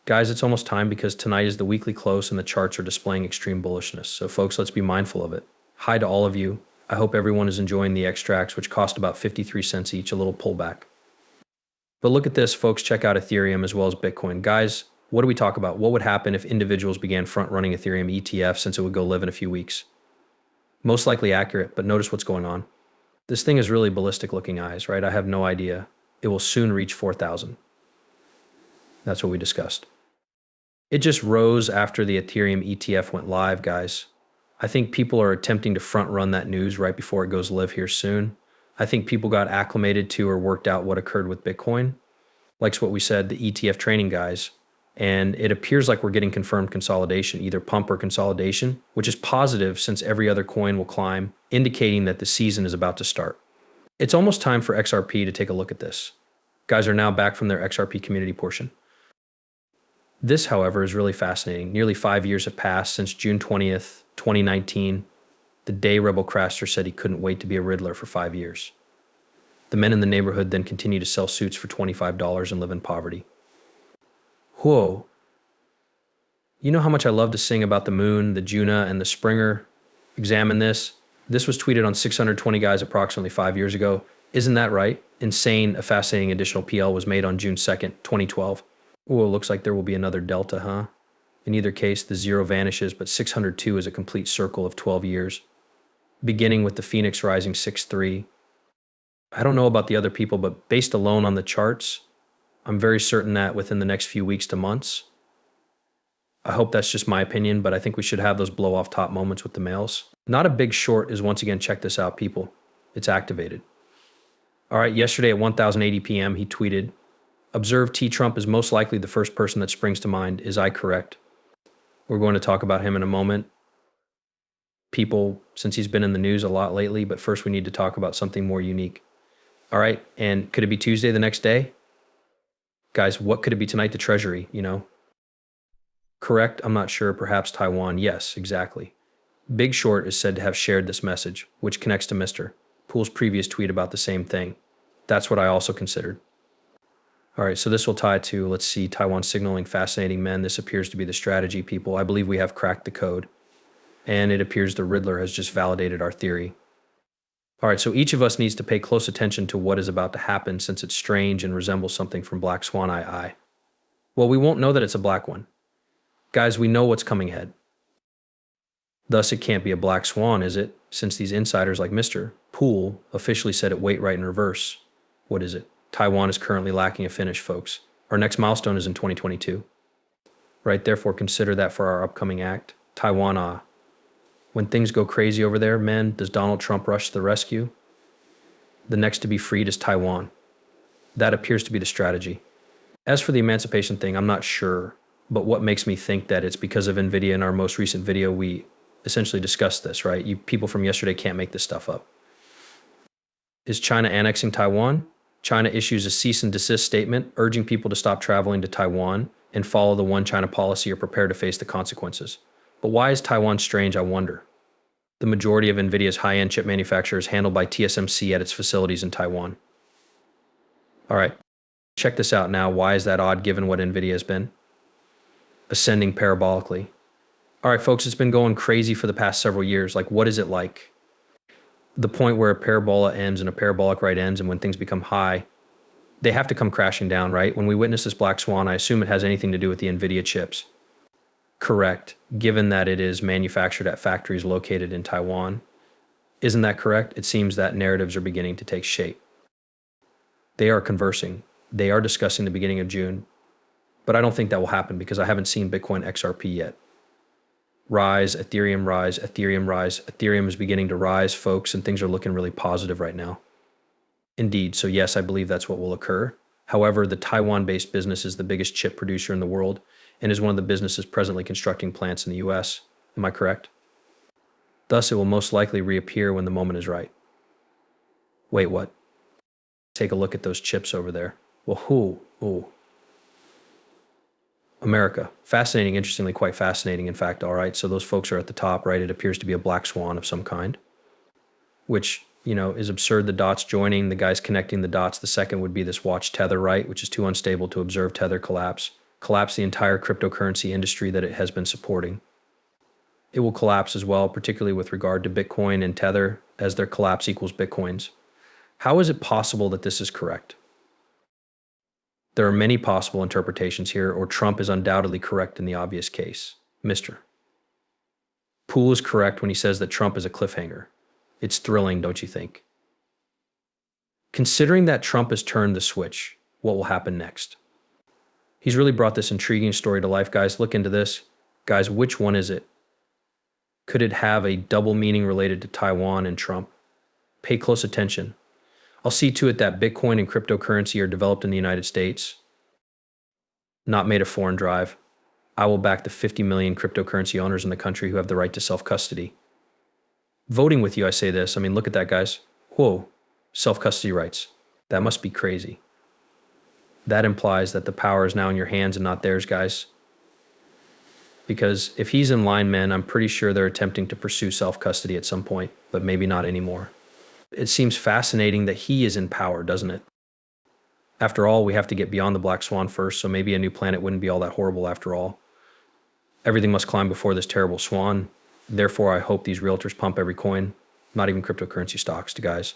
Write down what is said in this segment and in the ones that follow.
Guys, it's almost time because tonight is the weekly close and the charts are displaying extreme bullishness. So, folks, let's be mindful of it. Hi to all of you. I hope everyone is enjoying the extracts, which cost about 53 cents each, a little pullback. But look at this, folks. Check out Ethereum as well as Bitcoin. Guys, what do we talk about? What would happen if individuals began front running Ethereum ETF since it would go live in a few weeks? Most likely accurate, but notice what's going on. This thing is really ballistic looking eyes, right? I have no idea. It will soon reach 4,000. That's what we discussed. It just rose after the Ethereum ETF went live, guys. I think people are attempting to front run that news right before it goes live here soon. I think people got acclimated to or worked out what occurred with Bitcoin. Like what we said, the ETF training guys. And it appears like we're getting confirmed consolidation, either pump or consolidation, which is positive since every other coin will climb, indicating that the season is about to start. It's almost time for XRP to take a look at this. Guys are now back from their XRP community portion. This, however, is really fascinating. Nearly 5 years have passed since June 20th, 2019, the day Rebel Craster said he couldn't wait to be a Riddler for 5 years. The men in the neighborhood then continue to sell suits for $25 and live in poverty. Whoa. You know how much I love to sing about the moon, the Juna, and the Springer? Examine this. This was tweeted on 620 guys approximately 5 years ago. Isn't that right? Insane, a fascinating additional PL was made on June 2nd, 2012. Oh, it looks like there will be another delta, huh? In either case, the zero vanishes, but 602 is a complete circle of 12 years, beginning with the Phoenix rising 6.3. I don't know about the other people, but based alone on the charts, I'm very certain that within the next few weeks to months, I hope that's just my opinion, but I think we should have those blow off top moments with the males. Not a big short is once again, check this out, people. It's activated. All right, yesterday at 1080 p.m., he tweeted, "Observe T. Trump is most likely the first person that springs to mind. Is I correct?" We're going to talk about him in a moment. People, since he's been in the news a lot lately, but first we need to talk about something more unique. All right, and could it be Tuesday the next day? Guys, what could it be tonight? The Treasury, you know? Correct? I'm not sure. Perhaps Taiwan. Yes, exactly. Big Short is said to have shared this message, which connects to Mr. Pool's previous tweet about the same thing. That's what I also considered. All right, so this will tie to, let's see, Taiwan signaling fascinating men. This appears to be the strategy, people. I believe we have cracked the code. And it appears the Riddler has just validated our theory. All right, so each of us needs to pay close attention to what is about to happen since it's strange and resembles something from Black Swan II. Well, we won't know that it's a black one. Guys, we know what's coming ahead. Thus, it can't be a black swan, is it? Since these insiders like Mr. Pool officially said it wait right in reverse. What is it? Taiwan is currently lacking a finish, folks. Our next milestone is in 2022. Right, therefore consider that for our upcoming act. Taiwan, when things go crazy over there, men, does Donald Trump rush to the rescue? The next to be freed is Taiwan. That appears to be the strategy. As for the emancipation thing, I'm not sure, but what makes me think that it's because of NVIDIA. In our most recent video, we essentially discussed this, right? You people from yesterday can't make this stuff up. Is China annexing Taiwan? China issues a cease and desist statement urging people to stop traveling to Taiwan and follow the one China policy or prepare to face the consequences. But why is Taiwan strange, I wonder? The majority of NVIDIA's high-end chip manufacture is handled by TSMC at its facilities in Taiwan. All right, check this out now. Why is that odd given what NVIDIA has been? Ascending parabolically. All right, folks, it's been going crazy for the past several years. Like, what is it like? The point where a parabola ends and a parabolic right ends, and when things become high, they have to come crashing down, right? When we witness this black swan, I assume it has anything to do with the NVIDIA chips. Correct, given that it is manufactured at factories located in Taiwan. Isn't that correct? It seems that narratives are beginning to take shape. They are conversing. They are discussing the beginning of June. But I don't think that will happen because I haven't seen Bitcoin XRP yet. Rise, Ethereum rise, Ethereum rise. Ethereum is beginning to rise, folks, and things are looking really positive right now. Indeed, so yes, I believe that's what will occur. However, the Taiwan-based business is the biggest chip producer in the world and is one of the businesses presently constructing plants in the US. Am I correct? Thus, it will most likely reappear when the moment is right. Wait, what? Take a look at those chips over there. Well, who? Ooh. America. Fascinating, interestingly, quite fascinating, in fact. All right, so those folks are at the top, right? It appears to be a black swan of some kind, which, you know, is absurd. The dots joining, the guys connecting the dots. The second would be this watch tether, right, which is too unstable to observe tether collapse. collapse the entire cryptocurrency industry that it has been supporting. It will collapse as well, particularly with regard to Bitcoin and Tether, as their collapse equals Bitcoins. How is it possible that this is correct? There are many possible interpretations here, or Trump is undoubtedly correct in the obvious case. Mr. Poole is correct when he says that Trump is a cliffhanger. It's thrilling, don't you think? Considering that Trump has turned the switch, what will happen next? He's really brought this intriguing story to life, guys. Look into this. Guys, which one is it? Could it have a double meaning related to Taiwan and Trump? Pay close attention. I'll see to it that Bitcoin and cryptocurrency are developed in the United States, not made a foreign drive. I will back the 50 million cryptocurrency owners in the country who have the right to self-custody. Voting with you, I say this. I mean, look at that, guys. Whoa, self-custody rights. That must be crazy. That implies that the power is now in your hands and not theirs, guys. Because if he's in line, man, I'm pretty sure they're attempting to pursue self-custody at some point, but maybe not anymore. It seems fascinating that he is in power, doesn't it? After all, we have to get beyond the black swan first, so maybe a new planet wouldn't be all that horrible after all. Everything must climb before this terrible swan. Therefore, I hope these realtors pump every coin, not even cryptocurrency stocks, to guys.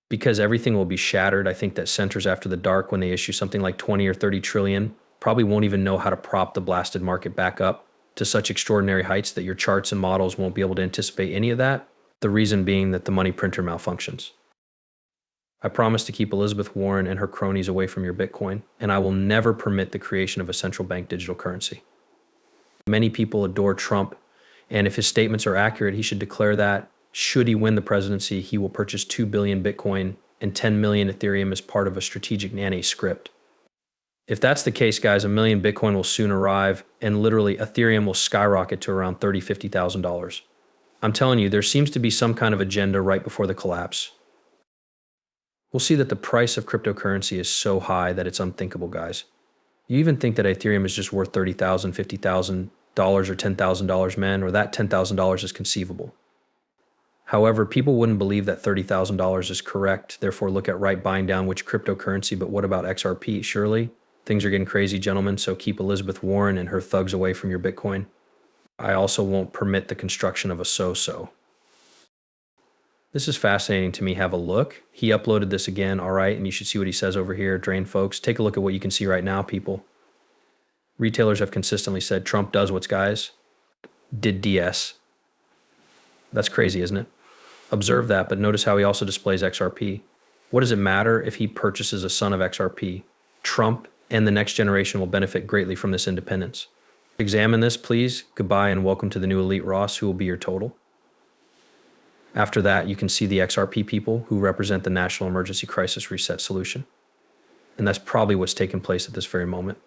Because everything will be shattered. I think that centers after the dark, when they issue something like 20 or 30 trillion, probably won't even know how to prop the blasted market back up to such extraordinary heights that your charts and models won't be able to anticipate any of that. The reason being that the money printer malfunctions. I promise to keep Elizabeth Warren and her cronies away from your Bitcoin, and I will never permit the creation of a central bank digital currency. Many people adore Trump, and if his statements are accurate, he should declare that, should he win the presidency, he will purchase 2 billion Bitcoin and 10 million Ethereum as part of a strategic nanny script. If that's the case, guys, 1 million Bitcoin will soon arrive, and literally Ethereum will skyrocket to around $30,000, $50,000. I'm telling you, there seems to be some kind of agenda right before the collapse. We'll see that the price of cryptocurrency is so high that it's unthinkable, guys. You even think that Ethereum is just worth $30,000, $50,000 or $10,000, man, or that $10,000 is conceivable. However, people wouldn't believe that $30,000 is correct, therefore look at right buying down which cryptocurrency, but what about XRP? Surely? Things are getting crazy, gentlemen, so keep Elizabeth Warren and her thugs away from your Bitcoin. I also won't permit the construction of a so-so. This is fascinating to me. Have a look. He uploaded this again, all right, and you should see what he says over here. Drain folks. Take a look at what you can see right now, people. Retailers have consistently said Trump does what's guys did DS. That's crazy, isn't it? Observe that, but notice how he also displays XRP. What does it matter if he purchases a son of XRP? Trump and the next generation will benefit greatly from this independence. Examine this, please. Goodbye and welcome to the new elite Ross, who will be your total. After that, you can see the XRP people who represent the National Emergency Crisis Reset Solution. And that's probably what's taking place at this very moment.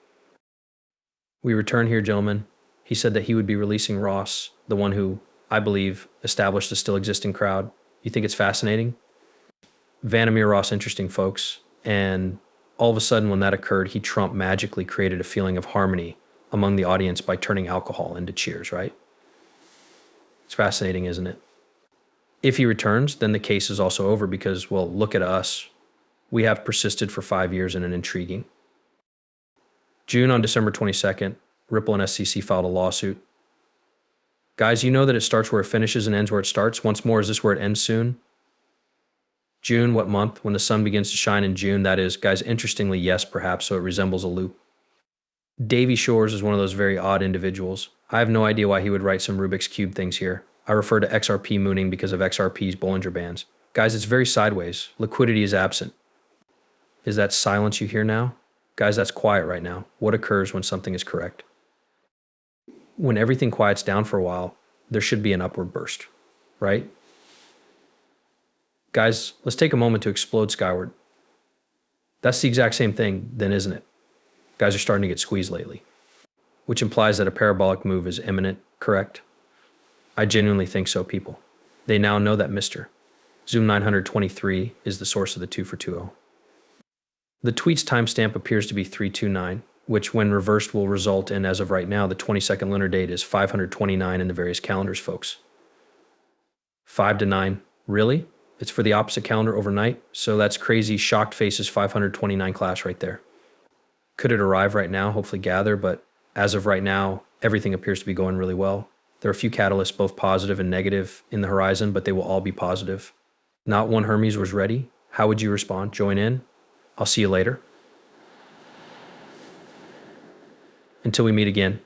We return here, gentlemen. He said that he would be releasing Ross, the one who, I believe, established a still existing crowd. You think it's fascinating? Vanamir Ross, interesting, folks. And all of a sudden, when that occurred, Trump magically created a feeling of harmony among the audience by turning alcohol into cheers, right? It's fascinating, isn't it? If he returns, then the case is also over because, well, look at us. We have persisted for 5 years in an intriguing. June on December 22nd, Ripple and SEC filed a lawsuit. Guys, you know that it starts where it finishes and ends where it starts. Once more, is this where it ends soon? June, what month? When the sun begins to shine in June, that is. Guys, interestingly, yes, perhaps, so it resembles a loop. Davy Shores is one of those very odd individuals. I have no idea why he would write some Rubik's Cube things here. I refer to XRP mooning because of XRP's Bollinger Bands. Guys, it's very sideways. Liquidity is absent. Is that silence you hear now? Guys, that's quiet right now. What occurs when something is correct? When everything quiets down for a while, there should be an upward burst, right? Guys, let's take a moment to explode skyward. That's the exact same thing then, isn't it? Guys are starting to get squeezed lately, which implies that a parabolic move is imminent, correct? I genuinely think so, people. They now know that Mr. Zoom 923 is the source of the 2 for 2.0. The tweet's timestamp appears to be 329, which when reversed will result in, as of right now, the 22nd lunar date is 529 in the various calendars, folks. 5 to 9, really? It's for the opposite calendar overnight? So that's crazy shocked faces 529 class right there. Could it arrive right now? Hopefully gather, but As of right now, everything appears to be going really well. There are a few catalysts, both positive and negative, in the horizon, but they will all be positive. Not one Hermes was ready. How would you respond? Join in? I'll see you later. Until we meet again.